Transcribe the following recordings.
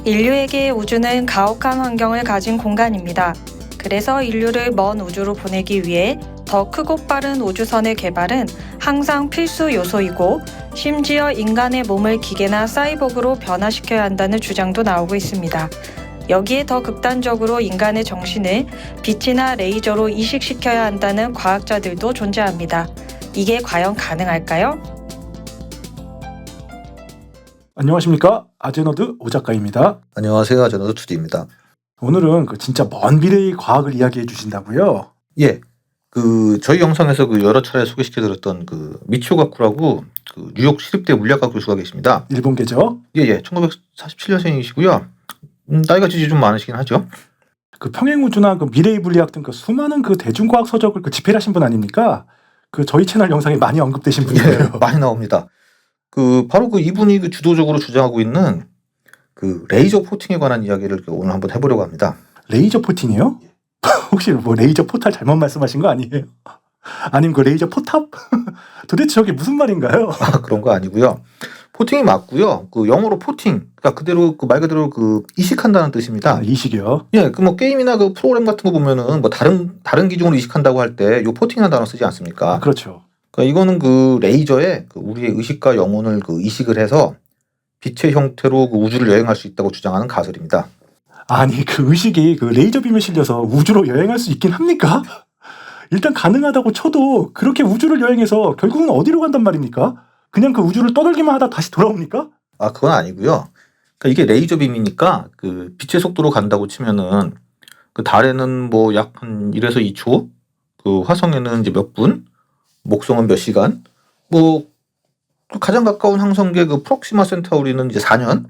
인류에게 우주는 가혹한 환경을 가진 공간입니다. 그래서 인류를 먼 우주로 보내기 위해 더 크고 빠른 우주선의 개발은 항상 필수 요소이고, 심지어 인간의 몸을 기계나 사이보그로 변화시켜야 한다는 주장도 나오고 있습니다. 여기에 더 극단적으로 인간의 정신을 빛이나 레이저로 이식시켜야 한다는 과학자들도 존재합니다. 이게 과연 가능할까요? 안녕하십니까? 아제너드 오 작가입니다. 안녕하세요. 아제너드 2D입니다. 오늘은 진짜 먼 미래의 과학을 이야기해 주신다고요? 예. 저희 영상에서 여러 차례 소개시켜드렸던 미치오 가쿠라고 뉴욕 시립대 물리학과 교수가 계십니다. 일본계죠? 예. 1947년생이시고요. 나이가 좀 많으시긴 하죠. 평행우주나 미래의 물리학 등 수많은 대중과학 서적을 집필하신 분 아닙니까? 저희 채널 영상에 많이 언급되신 분이에요. 예, 많이 나옵니다. 바로 이분이 주도적으로 주장하고 있는 레이저 포팅에 관한 이야기를 오늘 한번 해보려고 합니다. 레이저 포팅이요? 혹시 레이저 포탈 잘못 말씀하신 거 아니에요? 아니면 레이저 포탑? 도대체 저게 무슨 말인가요? 그런 거 아니고요. 포팅이 맞고요. 영어로 포팅, 그러니까 그대로 말 그대로 이식한다는 뜻입니다. 이식이요? 예, 게임이나 프로그램 같은 거 보면은 다른 기종으로 이식한다고 할 때 요 포팅이라는 단어 쓰지 않습니까? 그렇죠. 그러니까 이거는 레이저에 우리의 의식과 영혼을 이식을 해서 빛의 형태로 우주를 여행할 수 있다고 주장하는 가설입니다. 아니 의식이 레이저 빔에 실려서 우주로 여행할 수 있긴 합니까? 일단 가능하다고 쳐도 그렇게 우주를 여행해서 결국은 어디로 간단 말입니까? 그냥 우주를 떠돌기만 하다 다시 돌아옵니까? 그건 아니고요. 그러니까 이게 레이저 빔이니까 빛의 속도로 간다고 치면은 달에는 약 한 1에서 2초, 화성에는 이제 몇 분, 목성은 몇 시간, 가장 가까운 항성계 프록시마 센타우리는 이제 4년,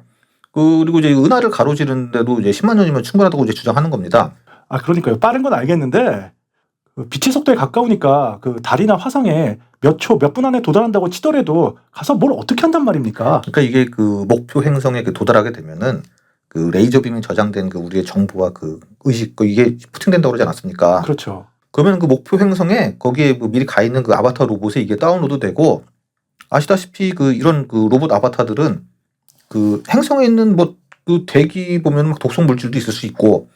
그리고 이제 은하를 가로지르는데도 이제 10만 년이면 충분하다고 이제 주장하는 겁니다. 그러니까요. 빠른 건 알겠는데 빛의 속도에 가까우니까 달이나 화성에 몇 초, 몇 분 안에 도달한다고 치더라도 가서 뭘 어떻게 한단 말입니까? 그러니까 이게 목표 행성에 도달하게 되면은 레이저 빔이 저장된 우리의 정보와 의식 이게 포팅된다고 그러지 않았습니까? 그렇죠. 그러면 목표 행성에 거기에 미리 가 있는 아바타 로봇에 이게 다운로드 되고, 아시다시피 이런 로봇 아바타들은 행성에 있는 대기 보면 독성 물질도 있을 수 있고,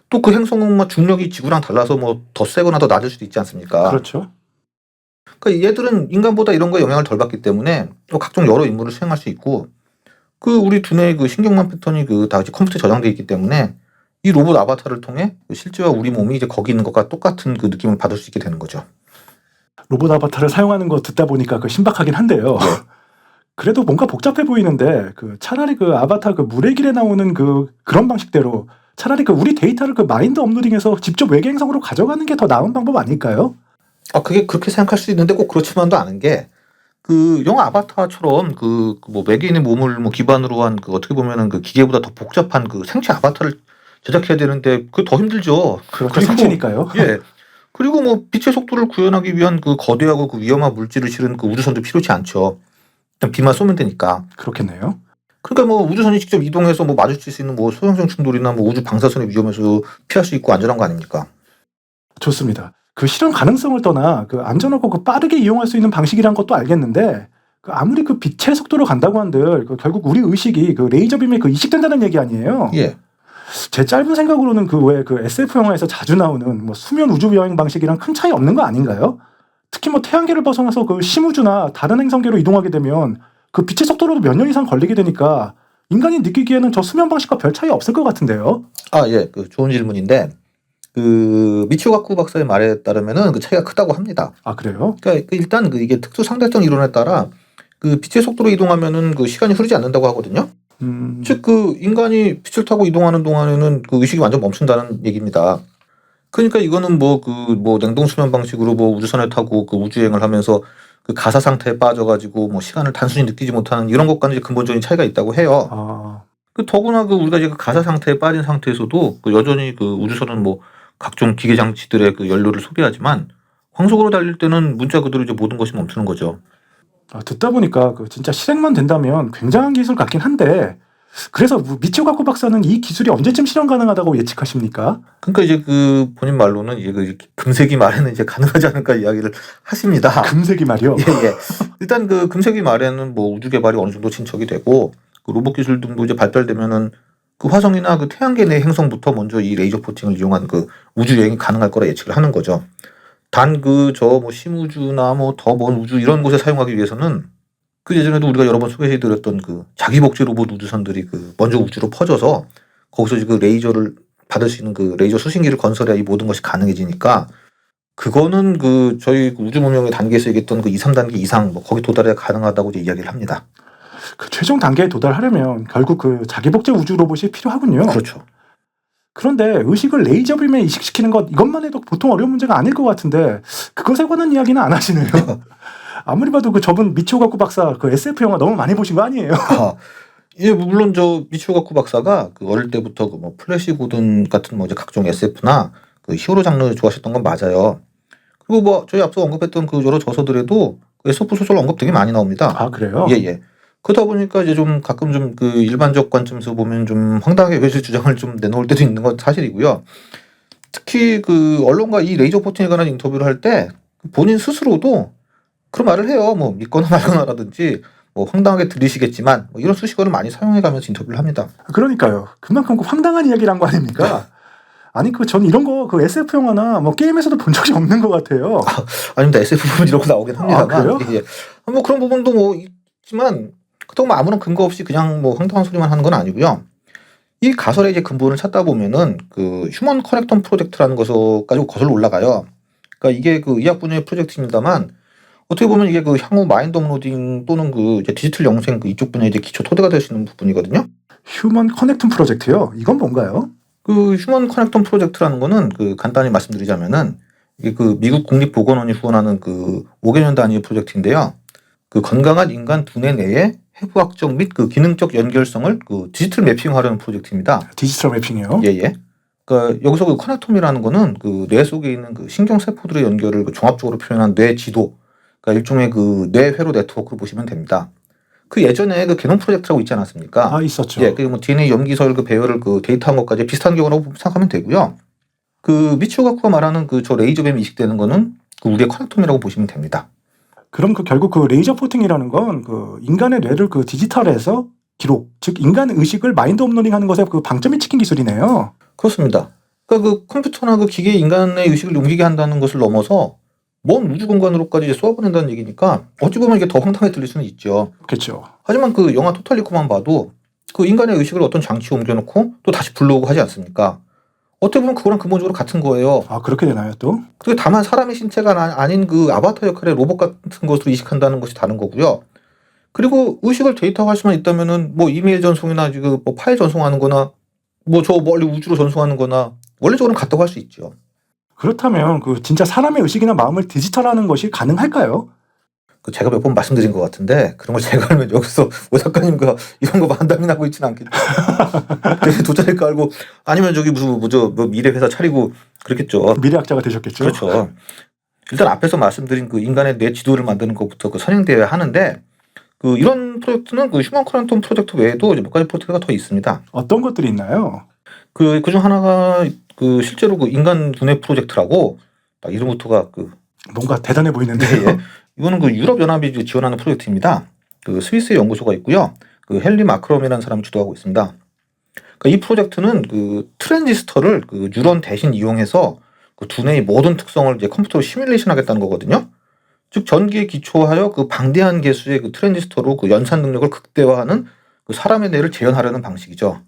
또 행성은 중력이 지구랑 달라서 더 세거나 더 낮을 수도 있지 않습니까? 그렇죠. 그러니까 얘들은 인간보다 이런 거에 영향을 덜 받기 때문에 또 각종 여러 임무를 수행할 수 있고, 우리 두뇌의 신경망 패턴이 다 컴퓨터에 저장되어 있기 때문에 이 로봇 아바타를 통해 실제와 우리 몸이 이제 거기 있는 것과 똑같은 느낌을 받을 수 있게 되는 거죠. 로봇 아바타를 사용하는 거 듣다 보니까 신박하긴 한데요. 네. 그래도 뭔가 복잡해 보이는데 차라리 아바타 물의 길에 나오는 그런 방식대로 차라리 우리 데이터를 마인드 업로딩해서 직접 외계 행성으로 가져가는 게 더 나은 방법 아닐까요? 그게 그렇게 생각할 수 있는데 꼭 그렇지만도 않은 게 영화 아바타처럼 외계인의 몸을 기반으로 한 어떻게 보면은 기계보다 더 복잡한 생체 아바타를 제작해야 되는데 그게 더 힘들죠. 그렇죠. 생체니까요. 예. 그리고 빛의 속도를 구현하기 위한 거대하고 위험한 물질을 실은 우주선도 필요치 않죠. 그냥 비만 쏘면 되니까. 그렇겠네요. 그러니까 우주선이 직접 이동해서 마주칠 수 있는 소형성 충돌이나 우주 방사선의 위험에서 피할 수 있고 안전한 거 아닙니까? 좋습니다. 실현 가능성을 떠나 안전하고 빠르게 이용할 수 있는 방식이란 것도 알겠는데 아무리 빛의 속도로 간다고 한들 결국 우리 의식이 레이저 빔에 이식된다는 얘기 아니에요? 예. 제 짧은 생각으로는 왜 SF 영화에서 자주 나오는 수면 우주 여행 방식이랑 큰 차이 없는 거 아닌가요? 특히 태양계를 벗어나서 심우주나 다른 행성계로 이동하게 되면 빛의 속도로도 몇 년 이상 걸리게 되니까 인간이 느끼기에는 저 수면 방식과 별 차이 없을 것 같은데요. 예. 좋은 질문인데 미치오 가쿠 박사의 말에 따르면은 차이가 크다고 합니다. 그래요? 그러니까 일단 이게 특수 상대성 이론에 따라 빛의 속도로 이동하면은 시간이 흐르지 않는다고 하거든요. 즉 인간이 빛을 타고 이동하는 동안에는 의식이 완전 멈춘다는 얘기입니다. 그러니까 이거는 냉동 수면 방식으로 우주선을 타고 우주여행을 하면서 가사 상태에 빠져가지고 시간을 단순히 느끼지 못하는 이런 것과는 이제 근본적인 차이가 있다고 해요. 더구나 우리가 이제 가사 상태에 빠진 상태에서도 여전히 우주선은 각종 기계 장치들의 연료를 소비하지만 광속으로 달릴 때는 문자 그대로 이제 모든 것이 멈추는 거죠. 듣다 보니까 진짜 실행만 된다면 굉장한 기술 같긴 한데, 그래서 미치오 가쿠 박사는 이 기술이 언제쯤 실현 가능하다고 예측하십니까? 그러니까 이제 본인 말로는 이제 금세기 말에는 이제 가능하지 않을까 이야기를 하십니다. 금세기 말이요? 예. 일단 금세기 말에는 우주 개발이 어느 정도 진척이 되고 로봇 기술 등도 이제 발달되면은 그 화성이나 그 태양계 내 행성부터 먼저 이 레이저 포팅을 이용한 그 우주 여행이 가능할 거라 예측을 하는 거죠. 단 그 저 뭐 심우주나 뭐 더 먼 우주 이런 곳에 사용하기 위해서는 그 예전에도 우리가 여러 번 소개해드렸던 그 자기복제 로봇 우주선들이 그 먼저 우주로 퍼져서 거기서 그 레이저를 받을 수 있는 그 레이저 수신기를 건설해야 이 모든 것이 가능해지니까 그거는 그 저희 우주 문명의 단계에서 얘기했던 그 2, 3단계 이상 뭐 거기 도달해야 가능하다고 이제 이야기를 합니다. 그 최종 단계에 도달하려면 결국 그 자기복제 우주 로봇이 필요하군요. 그렇죠. 그런데 의식을 레이저빔에 이식시키는 것 이것만 해도 보통 어려운 문제가 아닐 것 같은데 그것에 관한 이야기는 안 하시네요. 아무리 봐도 그 저분 미치오 가쿠 박사 그 SF 영화 너무 많이 보신 거 아니에요? 예, 물론 저 미치오 가쿠 박사가 그 어릴 때부터 그 뭐 플래시 고든 같은 뭐 이제 각종 SF나 그 히어로 장르 좋아하셨던 건 맞아요. 그리고 뭐 저희 앞서 언급했던 그 여러 저서들에도 그 SF 소설 언급 되게 많이 나옵니다. 아 그래요? 예. 그러다 보니까 이제 좀 가끔 좀 그 일반적 관점에서 보면 좀 황당하게 외실 주장을 좀 내놓을 때도 있는 건 사실이고요. 특히 그 언론과 이 레이저 포팅에 관한 인터뷰를 할 때 본인 스스로도 그런 말을 해요. 뭐 믿거나 말거나라든지 뭐 황당하게 들리시겠지만 뭐 이런 수식어를 많이 사용해가면서 인터뷰를 합니다. 그러니까요. 그만큼 그 황당한 이야기를 한 거 아닙니까? 아니 그 전 이런 거 그 SF 영화나 뭐 게임에서도 본 적이 없는 것 같아요. 아닙니다. SF 부분 이런 거 나오긴 합니다만. 그래요? 예. 뭐 그런 부분도 뭐 있지만 그렇다고 뭐 아무런 근거 없이 그냥 뭐 황당한 소리만 하는 건 아니고요. 이 가설의 이제 근본을 찾다 보면은 그 휴먼 커넥텀 프로젝트라는 것까지 거슬러 올라가요. 그러니까 이게 그 의학 분야의 프로젝트입니다만 어떻게 보면 이게 그 향후 마인드 업로딩 또는 그 이제 디지털 영생 그 이쪽 분야의 이제 기초 토대가 될 수 있는 부분이거든요. 휴먼 커넥팅 프로젝트요? 이건 뭔가요? 그 휴먼 커넥텀 프로젝트라는 거는 그 간단히 말씀드리자면은 이게 그 미국 국립보건원이 후원하는 그 5개년 단위의 프로젝트인데요. 그 건강한 인간 두뇌 내에 해부학적 및 그 기능적 연결성을 그 디지털 매핑하려는 프로젝트입니다. 디지털 매핑이요? 예. 그러니까 여기서 그 커넥톰이라는 거는 그 뇌 속에 있는 그 신경 세포들의 연결을 그 종합적으로 표현한 뇌 지도, 그러니까 일종의 그 뇌 회로 네트워크를 보시면 됩니다. 그 예전에 그 게놈 프로젝트라고 있지 않았습니까? 아 있었죠. 예, 그 뭐 DNA 염기설 그 배열을 그 데이터한 것까지 비슷한 경우라고 생각하면 되고요. 그 미치오 가쿠가 말하는 그 저 레이저빔이 이식되는 거는 그 우리의 커넥톰이라고 보시면 됩니다. 그럼 그 결국 그 레이저 포팅이라는 건 그 인간의 뇌를 그 디지털에서 기록, 즉 인간 의식을 마인드 업로딩하는 것에 그 방점이 찍힌 기술이네요. 그렇습니다. 그러니까 그 컴퓨터나 그 기계 인간의 의식을 옮기게 한다는 것을 넘어서 먼 우주 공간으로까지 이제 쏘아보낸다는 얘기니까 어찌 보면 이게 더 황당하게 들릴 수는 있죠. 그렇죠. 하지만 그 영화 토탈리코만 봐도 그 인간의 의식을 어떤 장치에 옮겨놓고 또 다시 불러오고 하지 않습니까? 어떻게 보면 그거랑 근본적으로 같은 거예요. 아 그렇게 되나요 또? 그리고 다만 사람의 신체가 아닌 그 아바타 역할의 로봇 같은 것으로 이식한다는 것이 다른 거고요. 그리고 의식을 데이터화할 수만 있다면은 뭐 이메일 전송이나 지금 뭐 파일 전송하는 거나 뭐 저 멀리 우주로 전송하는 거나 원래적으로는 같다고 할 수 있죠. 그렇다면 그 진짜 사람의 의식이나 마음을 디지털하는 것이 가능할까요? 그 제가 몇 번 말씀드린 것 같은데 그런 걸 제가 알면 여기서 오 작가님과 이런 거 만담이나 하고 있지는 않겠죠. 되게 돗자리 깔고 아니면 저기 무슨 뭐 미래 회사 차리고 그렇겠죠. 미래학자가 되셨겠죠. 그렇죠. 일단 앞에서 말씀드린 그 인간의 뇌 지도를 만드는 것부터 그 선행되어야 하는데 그 이런 프로젝트는 그 휴먼 커넥텀 프로젝트 외에도 이제 몇 가지 프로젝트가 더 있습니다. 어떤 것들이 있나요? 그중 하나가 그 실제로 그 인간 두뇌 프로젝트라고 딱 이름부터가 그 뭔가 대단해 보이는데. 예. 이거는 그 유럽 연합이 지원하는 프로젝트입니다. 그 스위스에 연구소가 있고요. 그 헨리 마크럼이라는 사람이 주도하고 있습니다. 그러니까 이 프로젝트는 그 트랜지스터를 그 뉴런 대신 이용해서 그 두뇌의 모든 특성을 이제 컴퓨터로 시뮬레이션 하겠다는 거거든요. 즉 전기에 기초하여 그 방대한 개수의 그 트랜지스터로 그 연산 능력을 극대화하는 그 사람의 뇌를 재현하려는 방식이죠.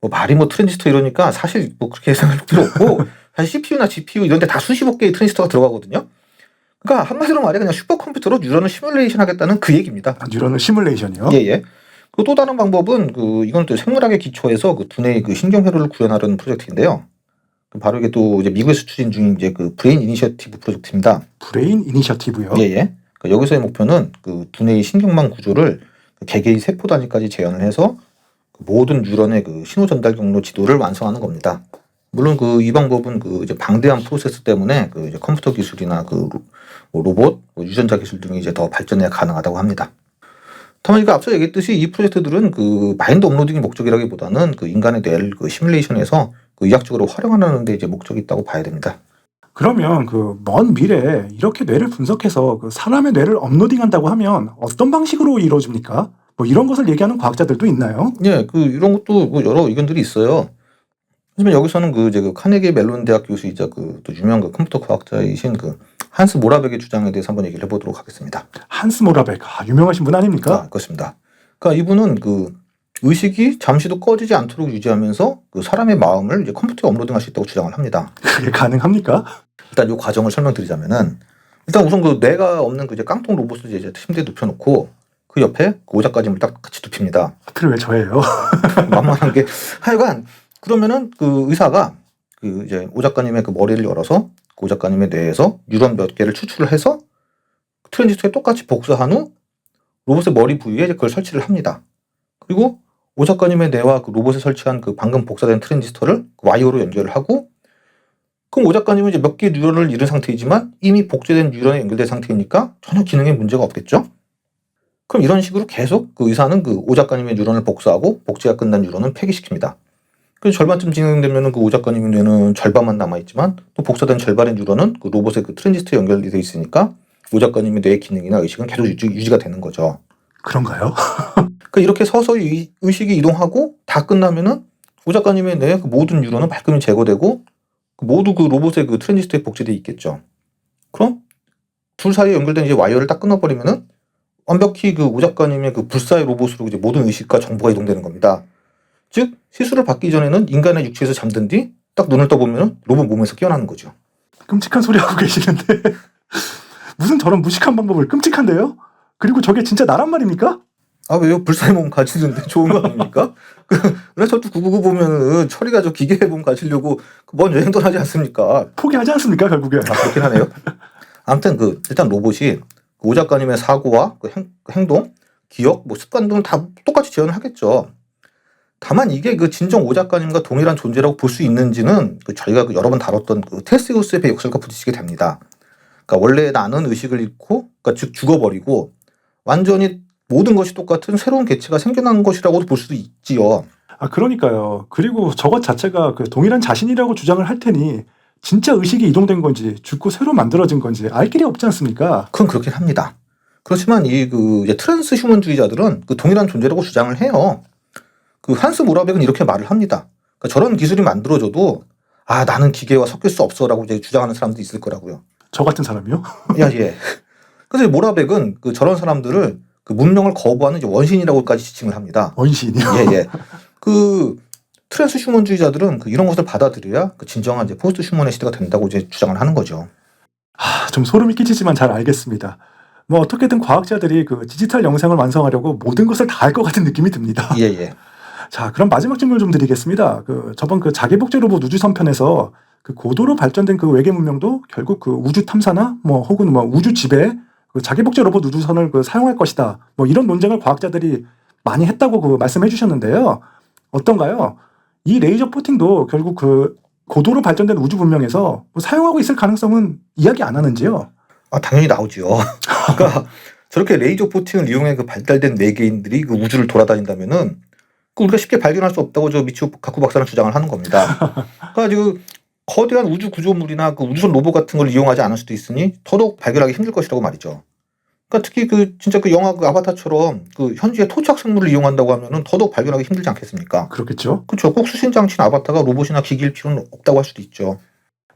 뭐 말이 뭐 트랜지스터 이러니까 사실 뭐 그렇게 생각할 필요 없고 사실 CPU나 GPU 이런 데 다 수십억 개의 트랜지스터가 들어가거든요. 그러니까 한마디로 말해 그냥 슈퍼컴퓨터로 뉴런을 시뮬레이션 하겠다는 그 얘기입니다. 뉴런을 시뮬레이션이요? 예. 그리고 또 다른 방법은 그 이건 또 생물학에 기초해서 그 두뇌의 그 신경회로를 구현하려는 프로젝트인데요. 바로 이게 또 이제 미국에서 추진 중인 이제 그 브레인 이니셔티브 프로젝트입니다. 브레인 이니셔티브요? 예. 그러니까 여기서의 목표는 그 두뇌의 신경망 구조를 그 개개의 세포 단위까지 재현을 해서 그 모든 뉴런의 그 신호 전달 경로 지도를 완성하는 겁니다. 물론 그 이 방법은 그 이제 방대한 프로세스 때문에 그 이제 컴퓨터 기술이나 그 로봇, 유전자 기술 등이 이제 더 발전해야 가능하다고 합니다. 다만 이거 앞서 얘기했듯이 이 프로젝트들은 그 마인드 업로딩이 목적이라기보다는 그 인간의 뇌를 그 시뮬레이션에서 그 의학적으로 활용하는 데 이제 목적이 있다고 봐야 됩니다. 그러면 그 먼 미래에 이렇게 뇌를 분석해서 그 사람의 뇌를 업로딩한다고 하면 어떤 방식으로 이루어집니까? 뭐 이런 것을 얘기하는 과학자들도 있나요? 예, 이런 것도 뭐 여러 의견들이 있어요. 하지만 여기서는 이제 카네기 멜론 대학 교수이자 또 유명한 컴퓨터 과학자이신 한스 모라벡의 주장에 대해서 한번 얘기를 해보도록 하겠습니다. 한스 모라벡, 유명하신 분 아닙니까? 그렇습니다. 그러니까 이분은 의식이 잠시도 꺼지지 않도록 유지하면서 사람의 마음을 이제 컴퓨터에 업로딩할 수 있다고 주장을 합니다. 그게 가능합니까? 일단 이 과정을 설명드리자면은, 일단 우선 뇌가 없는 이제 깡통 로봇을 이제 침대에 눕혀놓고 그 옆에 오작가짐을 딱 같이 눕힙니다. 하필 왜 저예요? 만만한 게 하여간 그러면은 의사가 이제 오작가님의 머리를 열어서 오작가님의 뇌에서 뉴런 몇 개를 추출을 해서 트랜지스터에 똑같이 복사한 후 로봇의 머리 부위에 그걸 설치를 합니다. 그리고 오작가님의 뇌와 로봇에 설치한 방금 복사된 트랜지스터를 와이어로 연결을 하고, 그럼 오작가님은 이제 몇 개의 뉴런을 잃은 상태이지만 이미 복제된 뉴런에 연결된 상태이니까 전혀 기능에 문제가 없겠죠? 그럼 이런 식으로 계속 의사는 오작가님의 뉴런을 복사하고 복제가 끝난 뉴런은 폐기시킵니다. 그래서 절반쯤 진행되면 오작가님의 뇌는 절반만 남아있지만 또 복사된 절반의 뉴런은 로봇의 트랜지스터에 연결이 되어 있으니까 오작가님의 뇌의 기능이나 의식은 계속 유지가 되는 거죠. 그런가요? 그러니까 이렇게 서서히 의식이 이동하고 다 끝나면은 오작가님의 뇌의 모든 뉴런은 말끔히 제거되고 모두 로봇의 트랜지스터에 복제되어 있겠죠. 그럼 둘 사이에 연결된 이제 와이어를 딱 끊어버리면은 완벽히 오작가님의 불사의 로봇으로 이제 모든 의식과 정보가 이동되는 겁니다. 즉 시술을 받기 전에는 인간의 육체에서 잠든 뒤 딱 눈을 떠보면 로봇 몸에서 깨어나는 거죠. 끔찍한 소리 하고 계시는데 무슨 저런 무식한 방법을. 끔찍한데요? 그리고 저게 진짜 나란 말입니까? 아 왜요? 불사의 몸 가지는데 좋은 거 아닙니까? 은하철도 999 보면은 처리가 기계의 몸 가지려고 먼 여행 떠나지 않습니까? 포기하지 않습니까 결국에? 그렇긴 하네요. 아무튼 일단 로봇이 오 작가님의 사고와 행동, 기억, 습관 등을 다 똑같이 재현을 하겠죠. 다만 이게 진정 오 작가님과 동일한 존재라고 볼 수 있는지는 저희가 여러 번 다뤘던 테세우스의 역설과 부딪히게 됩니다. 그러니까 원래 나는 의식을 잃고, 즉 죽어버리고 완전히 모든 것이 똑같은 새로운 개체가 생겨난 것이라고도 볼 수도 있지요. 그러니까요. 그리고 저것 자체가 동일한 자신이라고 주장을 할 테니 진짜 의식이 이동된 건지 죽고 새로 만들어진 건지 알 길이 없지 않습니까? 그건 그렇긴 합니다. 그렇지만 이제 트랜스 휴먼주의자들은 동일한 존재라고 주장을 해요. 한스 모라벡은 이렇게 말을 합니다. 그러니까 저런 기술이 만들어져도 나는 기계와 섞일 수 없어라고 이제 주장하는 사람도 있을 거라고요. 저 같은 사람이요? 예. 그래서 모라벡은 저런 사람들을 문명을 거부하는 이제 원신이라고까지 지칭을 합니다. 원신이요? 예. 트랜스 휴먼주의자들은 이런 것을 받아들여야 진정한 이제 포스트 휴먼의 시대가 된다고 이제 주장을 하는 거죠. 좀 소름이 끼치지만 잘 알겠습니다. 어떻게든 과학자들이 디지털 영상을 완성하려고 모든 것을 다 할 것 같은 느낌이 듭니다. 예. 자, 그럼 마지막 질문을 좀 드리겠습니다. 저번 자기복제 로봇 우주선편에서 고도로 발전된 외계 문명도 결국 우주 탐사나 혹은 우주 지배에 자기복제 로봇 우주선을 사용할 것이다. 이런 논쟁을 과학자들이 많이 했다고 말씀해 주셨는데요. 어떤가요? 이 레이저 포팅도 결국 고도로 발전된 우주 문명에서 사용하고 있을 가능성은 이야기 안 하는지요? 당연히 나오죠. 그러니까 저렇게 레이저 포팅을 이용해 발달된 외계인들이 우주를 돌아다닌다면은 우리가 쉽게 발견할 수 없다고 미치오 가쿠 박사는 주장을 하는 겁니다. 그러니까 거대한 우주 구조물이나 우주선 로봇 같은 걸 이용하지 않을 수도 있으니 더더욱 발견하기 힘들 것이라고 말이죠. 그러니까 특히 진짜 영화 아바타처럼 현지의 토착 생물을 이용한다고 하면은 더더욱 발견하기 힘들지 않겠습니까? 그렇겠죠. 그렇죠. 꼭 수신 장치인 아바타가 로봇이나 기기일 필요는 없다고 할 수도 있죠.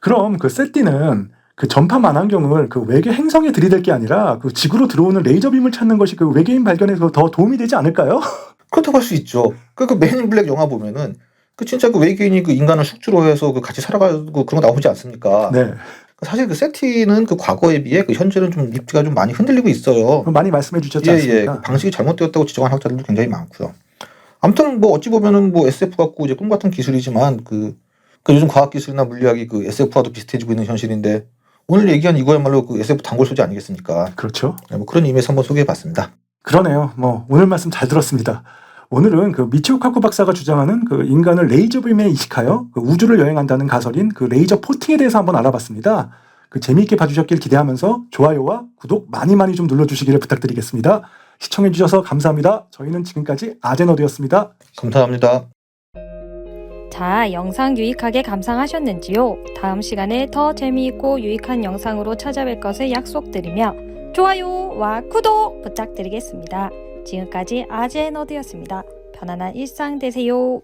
그럼 세띠는 전파 만환경을 외계 행성에 들이댈 게 아니라 지구로 들어오는 레이저 빔을 찾는 것이 외계인 발견에 더 도움이 되지 않을까요? 그렇다고 할 수 있죠. 맨인 블랙 영화 보면은 진짜 외계인이 인간을 숙주로 해서 같이 살아가고 그런 거 나오지 않습니까? 네. 사실 세티는 과거에 비해 현재는 좀 입지가 좀 많이 흔들리고 있어요. 많이 말씀해 주셨지 않습니까? 방식이 잘못되었다고 지적하는 학자들도 굉장히 많고요. 아무튼 어찌 보면은 SF 같고 이제 꿈 같은 기술이지만 요즘 과학 기술이나 물리학이 SF와도 비슷해지고 있는 현실인데 오늘 얘기한 이거야말로 SF 단골 소재 아니겠습니까? 그렇죠. 그런 의미에서 한번 소개해봤습니다. 그러네요. 오늘 말씀 잘 들었습니다. 오늘은 미치오 카쿠 박사가 주장하는 인간을 레이저 빔에 이식하여 우주를 여행한다는 가설인 레이저 포팅에 대해서 한번 알아봤습니다. 재미있게 봐주셨길 기대하면서 좋아요와 구독 많이 좀 눌러주시기를 부탁드리겠습니다. 시청해주셔서 감사합니다. 저희는 지금까지 아제너드였습니다. 감사합니다. 자, 영상 유익하게 감상하셨는지요? 다음 시간에 더 재미있고 유익한 영상으로 찾아뵐 것을 약속드리며 좋아요와 구독 부탁드리겠습니다. 지금까지 아재너드였습니다. 편안한 일상 되세요.